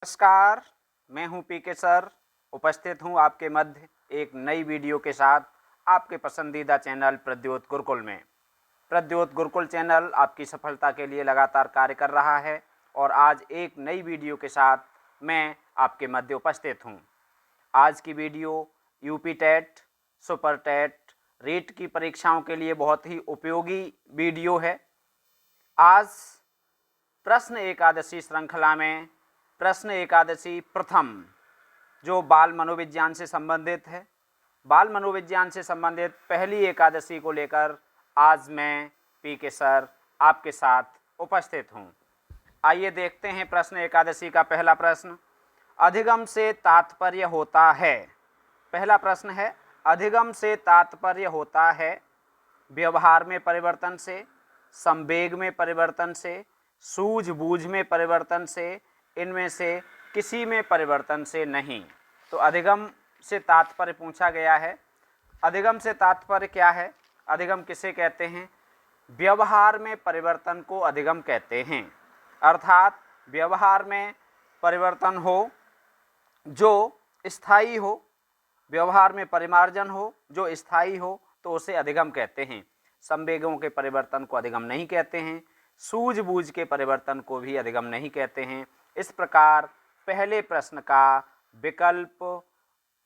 नमस्कार, मैं हूं पीके सर। उपस्थित हूं आपके मध्य एक नई वीडियो के साथ आपके पसंदीदा चैनल प्रद्योत गुरुकुल में। प्रद्योत गुरुकुल चैनल आपकी सफलता के लिए लगातार कार्य कर रहा है और आज एक नई वीडियो के साथ मैं आपके मध्य उपस्थित हूं। आज की video UP TET, super TET, REET की परीक्षाओं के लिए बहुत ही उपयोगी वीडियो है। आज प्रश्न एकादशी श्रृंखला में प्रश्न एकादशी प्रथम जो बाल मनोविज्ञान से संबंधित है, बाल मनोविज्ञान से संबंधित पहली एकादशी को लेकर आज मैं पीके सर आपके साथ उपस्थित हूं। आइए देखते हैं प्रश्न एकादशी का पहला प्रश्न। अधिगम से तात्पर्य होता है। पहला प्रश्न है, अधिगम से तात्पर्य होता है व्यवहार में परिवर्तन से, संवेग में परिवर्तन से, सूझबूझ में परिवर्तन से, इनमें से किसी में परिवर्तन से नहीं। तो अधिगम से तात्पर्य पूछा गया है। अधिगम से तात्पर्य क्या है? अधिगम किसे कहते हैं? व्यवहार में परिवर्तन को अधिगम कहते हैं। अर्थात व्यवहार में परिवर्तन हो जो स्थायी हो, व्यवहार में परिमार्जन हो जो स्थायी हो, तो उसे अधिगम कहते हैं। संवेगों के परिवर्तन को अधिगम नहीं कहते हैं, सूझबूझ के परिवर्तन को भी अधिगम नहीं कहते हैं। इस प्रकार पहले प्रश्न का विकल्प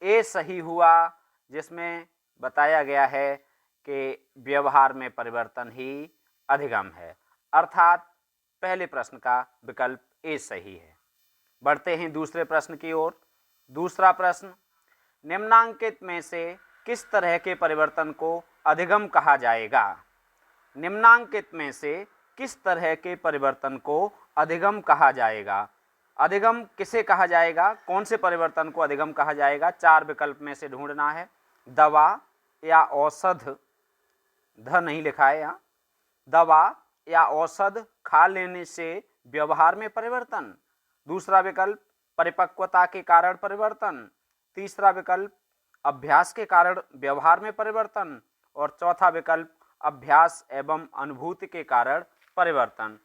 ए सही हुआ, जिसमें बताया गया है कि व्यवहार में परिवर्तन ही अधिगम है। अर्थात पहले प्रश्न का विकल्प ए सही है। बढ़ते हैं दूसरे प्रश्न की ओर। दूसरा प्रश्न, निम्नांकित में से किस तरह के परिवर्तन को अधिगम कहा जाएगा? निम्नांकित में से किस तरह के परिवर्तन को अधिगम कहा जाएगा? अधिगम किसे कहा जाएगा? कौन से परिवर्तन को अधिगम कहा जाएगा? चार विकल्प में से ढूंढना है। दवा या औषध, ध नहीं लिखा है यहाँ, दवा या औषध खा लेने से व्यवहार में परिवर्तन। दूसरा विकल्प परिपक्वता के कारण परिवर्तन। तीसरा विकल्प अभ्यास के कारण व्यवहार में परिवर्तन। और चौथा विकल्प अभ्यास एवं अनुभूति के कारण परिवर्तन।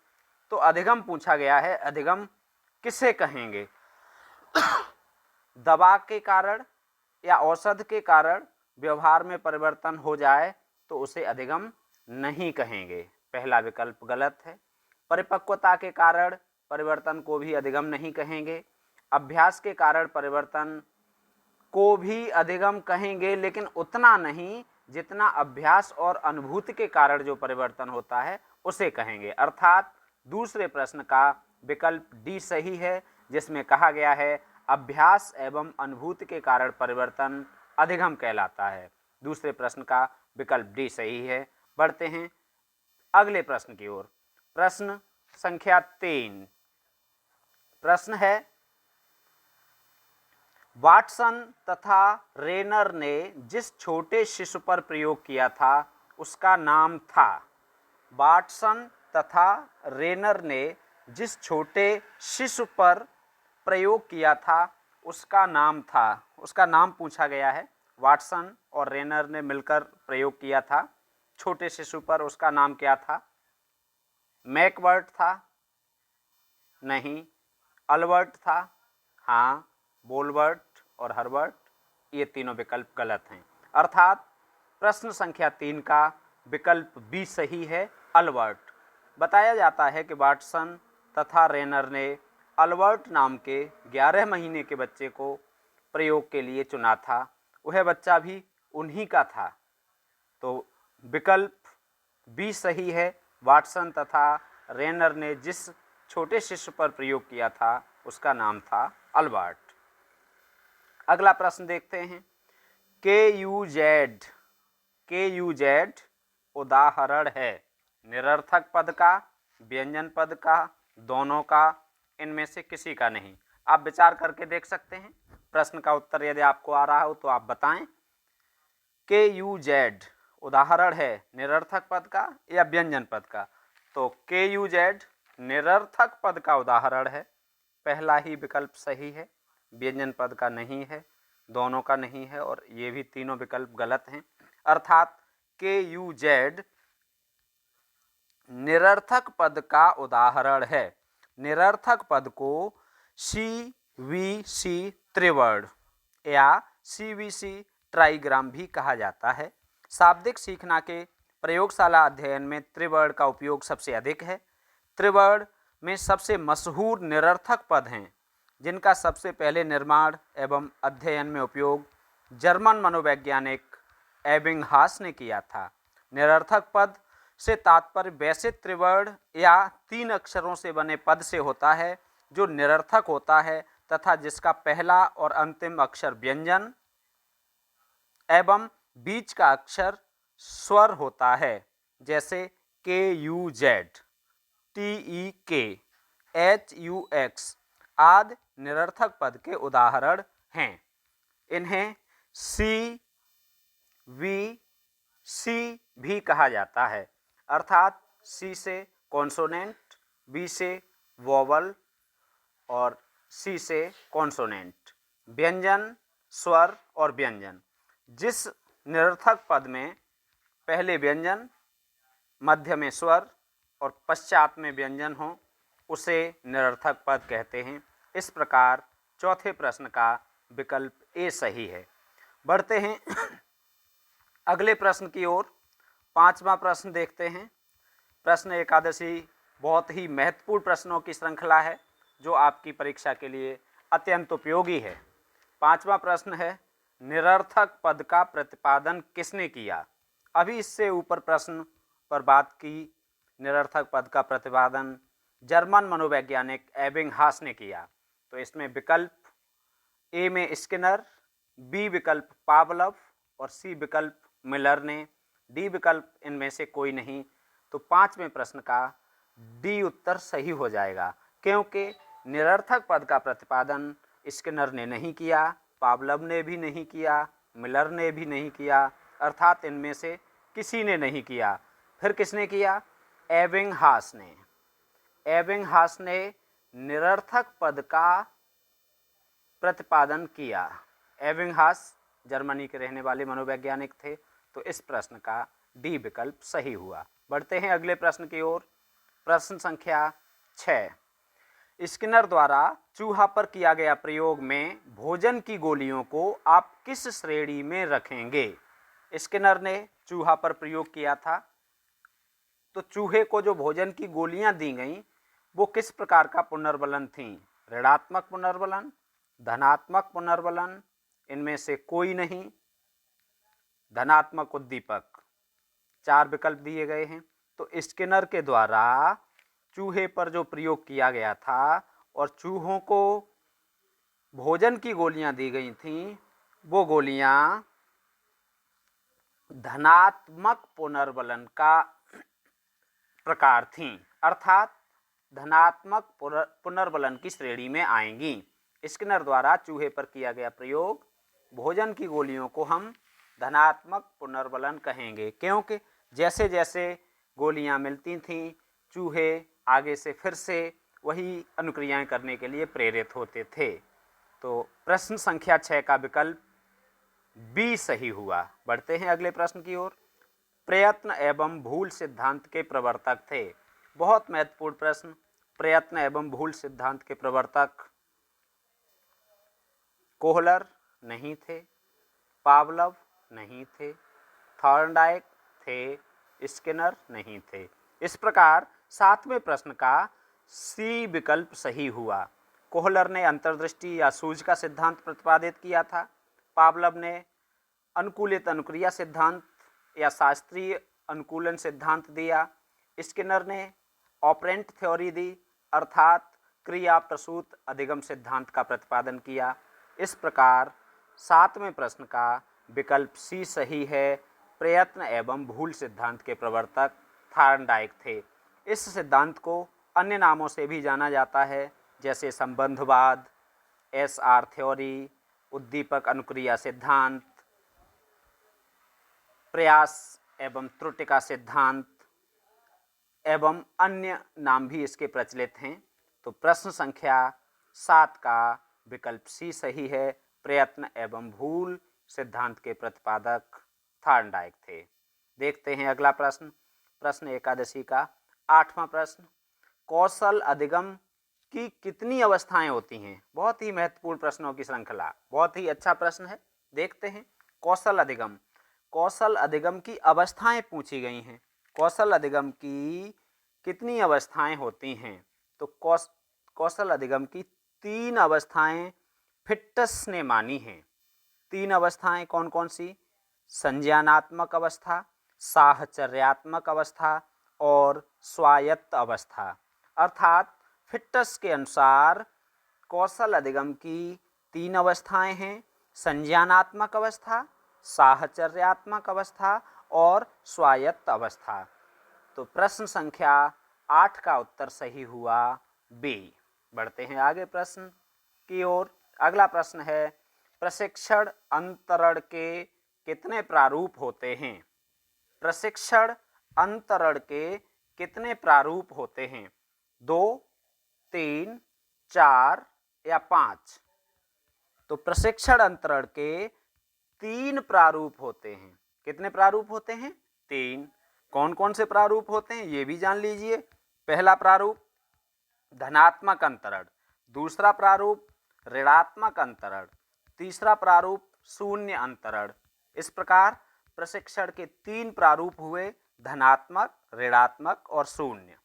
तो अधिगम पूछा गया है, अधिगम किसे कहेंगे? दवा के कारण या औषध के कारण व्यवहार में परिवर्तन हो जाए तो उसे अधिगम नहीं कहेंगे, पहला विकल्प गलत है। परिपक्वता के कारण परिवर्तन को भी अधिगम नहीं कहेंगे। अभ्यास के कारण परिवर्तन को भी अधिगम कहेंगे, लेकिन उतना नहीं जितना अभ्यास और अनुभूति के कारण जो परिवर्तन होता है उसे कहेंगे। अर्थात दूसरे प्रश्न का विकल्प डी सही है, जिसमें कहा गया है अभ्यास एवं अनुभूति के कारण परिवर्तन अधिगम कहलाता है। दूसरे प्रश्न का विकल्प डी सही है। बढ़ते हैं अगले प्रश्न की ओर। प्रश्न संख्या 3। प्रश्न है, वाटसन तथा रेनर ने जिस छोटे शिशु पर प्रयोग किया था उसका नाम था। वाटसन तथा रेनर ने जिस छोटे शिशु पर प्रयोग किया था उसका नाम था। उसका नाम पूछा गया है। वाटसन और रेनर ने मिलकर प्रयोग किया था छोटे शिशु पर, उसका नाम क्या था? मैकबर्ट था? नहीं। अल्बर्ट था? हाँ। बोलबर्ट और हर्बर्ट? ये तीनों विकल्प गलत हैं। अर्थात प्रश्न संख्या 3 का विकल्प बी सही है, अल्बर्ट। बताया जाता है कि वाटसन तथा रेनर ने अल्बर्ट नाम के 11 महीने के बच्चे को प्रयोग के लिए चुना था। वह बच्चा भी उन्हीं का था। तो विकल्प बी सही है। वाटसन तथा रेनर ने जिस छोटे शिशु पर प्रयोग किया था उसका नाम था अल्बर्ट। अगला प्रश्न देखते हैं। के यू जेड उदाहरण है निरर्थक पद का, व्यंजन पद का, दोनों का, इनमें से किसी का नहीं। आप विचार करके देख सकते हैं। प्रश्न का उत्तर यदि आपको आ रहा हो तो आप बताएं। के यू जेड उदाहरण है निरर्थक पद का या व्यंजन पद का? तो के यू जेड निरर्थक पद का उदाहरण है, पहला ही विकल्प सही है। व्यंजन पद का नहीं है, दोनों का नहीं है, और ये भी तीनों विकल्प गलत हैं। अर्थात के यू जेड निरर्थक पद का उदाहरण है। निरर्थक पद को सी CVC त्रिवर्ण या CVC ट्राइग्राम भी कहा जाता है। शाब्दिक सीखना के प्रयोगशाला अध्ययन में त्रिवर्ण का उपयोग सबसे अधिक है। त्रिवर्ण में सबसे मशहूर निरर्थक पद हैं जिनका सबसे पहले निर्माण एवं अध्ययन में उपयोग जर्मन मनोवैज्ञानिक एबिंगहास ने किया था। निरर्थक पद से तात्पर्य वैसे त्रिवर्ण या 3 अक्षरों से बने पद से होता है जो निरर्थक होता है तथा जिसका पहला और अंतिम अक्षर व्यंजन एवं बीच का अक्षर स्वर होता है, जैसे KUZ, TEK, HUX आदि निरर्थक पद के उदाहरण हैं। इन्हें CVC भी कहा जाता है, अर्थात C से कॉन्सोनेंट, B से वोवल और C से कॉन्सोनेंट, व्यंजन, स्वर और व्यंजन। जिस निरर्थक पद में पहले व्यंजन, मध्य में स्वर और पश्चात में व्यंजन हो उसे निरर्थक पद कहते हैं। इस प्रकार चौथे प्रश्न का विकल्प ए सही है। बढ़ते हैं अगले प्रश्न की ओर। 5वां प्रश्न देखते हैं। प्रश्न एकादशी बहुत ही महत्वपूर्ण प्रश्नों की श्रृंखला है जो आपकी परीक्षा के लिए अत्यंत उपयोगी है। 5वां प्रश्न है, निरर्थक पद का प्रतिपादन किसने किया? अभी इससे ऊपर प्रश्न पर बात की। निरर्थक पद का प्रतिपादन जर्मन मनोवैज्ञानिक एबिंगहास ने किया। तो इसमें विकल्प ए में स्किनर, बी विकल्प पावलव और सी विकल्प मिलर ने, डी विकल्प इनमें से कोई नहीं। तो 5वें प्रश्न का डी उत्तर सही हो जाएगा, क्योंकि निरर्थक पद का प्रतिपादन स्किनर ने नहीं किया, पावलव ने भी नहीं किया, मिलर ने भी नहीं किया, अर्थात इनमें से किसी ने नहीं किया। फिर किसने किया? एबिंगहास ने। एबिंगहास ने निरर्थक पद का प्रतिपादन किया। एबिंगहास जर्मनी के रहने वाले मनोवैज्ञानिक थे। तो इस प्रश्न का डी विकल्प सही हुआ। बढ़ते हैं अगले प्रश्न की ओर। प्रश्न संख्या 6, स्किनर द्वारा चूहा पर किया गया प्रयोग में भोजन की गोलियों को आप किस श्रेणी में रखेंगे? स्किनर ने चूहा पर प्रयोग किया था, तो चूहे को जो भोजन की गोलियां दी गईं वो किस प्रकार का पुनर्बलन थीं? ऋणात्मक पुनर्बलन, धनात्मक पुनर्बलन, इनमें से कोई नहीं, धनात्मक उद्दीपक। 4 विकल्प दिए गए हैं। तो स्किनर के द्वारा चूहे पर जो प्रयोग किया गया था और चूहों को भोजन की गोलियां दी गई थीं, वो गोलियां धनात्मक पुनर्बलन का प्रकार थीं, अर्थात धनात्मक पुनर्बलन की श्रेणी में आएंगी। स्किनर द्वारा चूहे पर किया गया प्रयोग भोजन की गोलियों को हम धनात्मक पुनर्बलन कहेंगे, क्योंकि जैसे जैसे गोलियां मिलती थीं चूहे आगे से फिर से वही अनुक्रियाएं करने के लिए प्रेरित होते थे। तो प्रश्न संख्या 6 का विकल्प बी सही हुआ। बढ़ते हैं अगले प्रश्न की ओर। प्रयत्न एवं भूल सिद्धांत के प्रवर्तक थे। बहुत महत्वपूर्ण प्रश्न। प्रयत्न एवं भूल सिद्धांत के प्रवर्तक कोहलर नहीं थे, पावलव नहीं थे, थॉर्नडाइक थे, स्किनर नहीं थे। इस प्रकार 7वें प्रश्न का सी विकल्प सही हुआ। कोहलर ने अंतर्दृष्टि या सूझ का सिद्धांत प्रतिपादित किया था। पावलव ने अनुकूलित अनुक्रिया सिद्धांत या शास्त्रीय अनुकूलन सिद्धांत दिया। स्किनर ने ऑपरेंट थ्योरी दी, अर्थात क्रिया प्रसूत अधिगम सिद्धांत का प्रतिपादन किया। इस प्रकार 7वें प्रश्न का विकल्प सी सही है। प्रयत्न एवं भूल सिद्धांत के प्रवर्तक थॉर्नडाइक थे। इस सिद्धांत को अन्य नामों से भी जाना जाता है, जैसे संबंधवाद, SR थ्योरी, उद्दीपक अनुक्रिया सिद्धांत, प्रयास एवं त्रुटि का सिद्धांत एवं अन्य नाम भी इसके प्रचलित हैं। तो प्रश्न संख्या 7 का विकल्प सी सही है। प्रयत्न एवं भूल सिद्धांत के प्रतिपादक थॉर्नडाइक थे। देखते हैं अगला प्रश्न। प्रश्न एकादशी का 8वां प्रश्न। कौशल अधिगम की कितनी अवस्थाएं होती हैं? बहुत ही महत्वपूर्ण प्रश्नों की श्रृंखला, बहुत ही अच्छा प्रश्न है। देखते हैं। कौशल अधिगम, कौशल अधिगम की अवस्थाएं पूछी गई हैं। कौशल अधिगम की कितनी अवस्थाएं होती हैं? तो कौशल अधिगम की 3 अवस्थाएं फिट्टस ने मानी हैं। 3 अवस्थाएं कौन कौन सी? संज्ञानात्मक अवस्था, साहचर्यात्मक अवस्था और स्वायत्त अवस्था। अर्थात फिट्टस के अनुसार कौशल अधिगम की 3 अवस्थाएं हैं: संज्ञानात्मक अवस्था, साहचर्यात्मक अवस्था और स्वायत्त अवस्था। तो प्रश्न संख्या 8 का उत्तर सही हुआ बी। बढ़ते हैं आगे प्रश्न की ओर। अगला प्रश्न है, प्रशिक्षण अंतरण के कितने प्रारूप होते हैं? प्रशिक्षण अंतरण के कितने प्रारूप होते हैं? 2, 3, 4 या 5? तो प्रशिक्षण अंतरण के 3 प्रारूप होते हैं। कितने प्रारूप होते हैं? 3। कौन कौन से प्रारूप होते हैं ये भी जान लीजिए। पहला प्रारूप धनात्मक अंतरण, दूसरा प्रारूप ऋणात्मक अंतरण, तीसरा प्रारूप शून्य अंतरण। इस प्रकार प्रशिक्षण के 3 प्रारूप हुए: धनात्मक, ऋणात्मक और शून्य।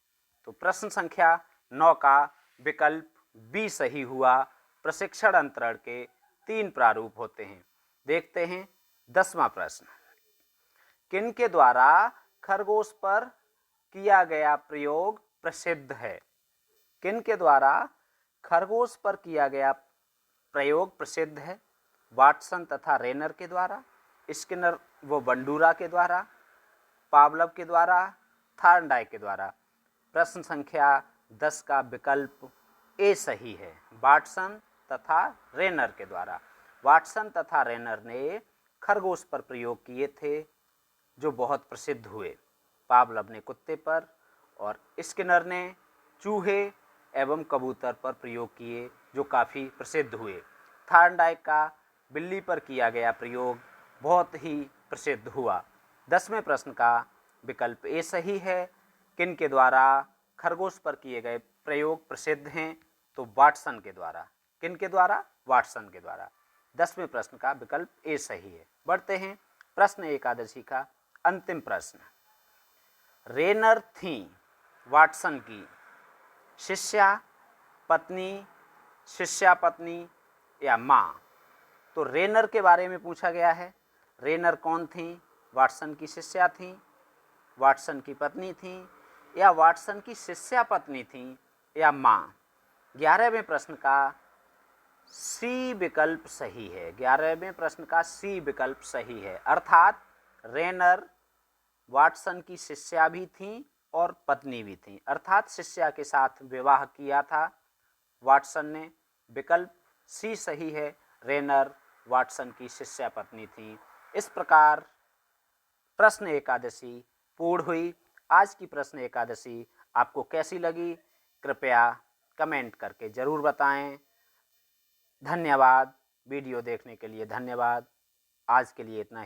तो प्रश्न संख्या 9 का विकल्प बी सही हुआ। प्रशिक्षण अंतरण के 3 प्रारूप होते हैं। देखते हैं 10वां प्रश्न। किन के द्वारा खरगोश पर किया गया प्रयोग प्रसिद्ध है? किन के द्वारा खरगोश पर किया गया प्रयोग प्रसिद्ध है? वाटसन तथा रेनर के द्वारा, स्किनर व बंडूरा के द्वारा, पावलव के द्वारा, थॉर्नडाइक के द्वारा। प्रश्न संख्या 10 का विकल्प ए सही है, वाटसन तथा रेनर के द्वारा। वाटसन तथा रेनर ने खरगोश पर प्रयोग किए थे जो बहुत प्रसिद्ध हुए। पावलव ने कुत्ते पर और स्किनर ने चूहे एवं कबूतर पर प्रयोग किए जो काफ़ी प्रसिद्ध हुए। थॉर्नडाइक का बिल्ली पर किया गया प्रयोग बहुत ही प्रसिद्ध हुआ। 10वें प्रश्न का विकल्प ए सही है। किन के द्वारा खरगोश पर किए गए प्रयोग प्रसिद्ध हैं? तो वाटसन के द्वारा। किन के द्वारा? वाटसन के द्वारा। 10वें प्रश्न का विकल्प ए सही है। बढ़ते हैं प्रश्न एकादशी का अंतिम प्रश्न। रेनर थी वाटसन की शिष्या, पत्नी, शिष्या पत्नी या माँ? तो रेनर के बारे में पूछा गया है। रेनर कौन थी? वाटसन की शिष्या थी, वाटसन की पत्नी थी या वाटसन की शिष्या पत्नी थी या माँ? 11वें प्रश्न का सी विकल्प सही है। 11वें प्रश्न का सी विकल्प सही है। अर्थात रेनर वाटसन की शिष्या भी थी और पत्नी भी थी, अर्थात शिष्या के साथ विवाह किया था वाटसन ने। विकल्प सी सही है, रेनर वाटसन की शिष्या पत्नी थी। इस प्रकार प्रश्न एकादशी पूर्ण हुई। आज की प्रश्न एकादशी आपको कैसी लगी कृपया कमेंट करके ज़रूर बताएं। धन्यवाद। वीडियो देखने के लिए धन्यवाद। आज के लिए इतना ही।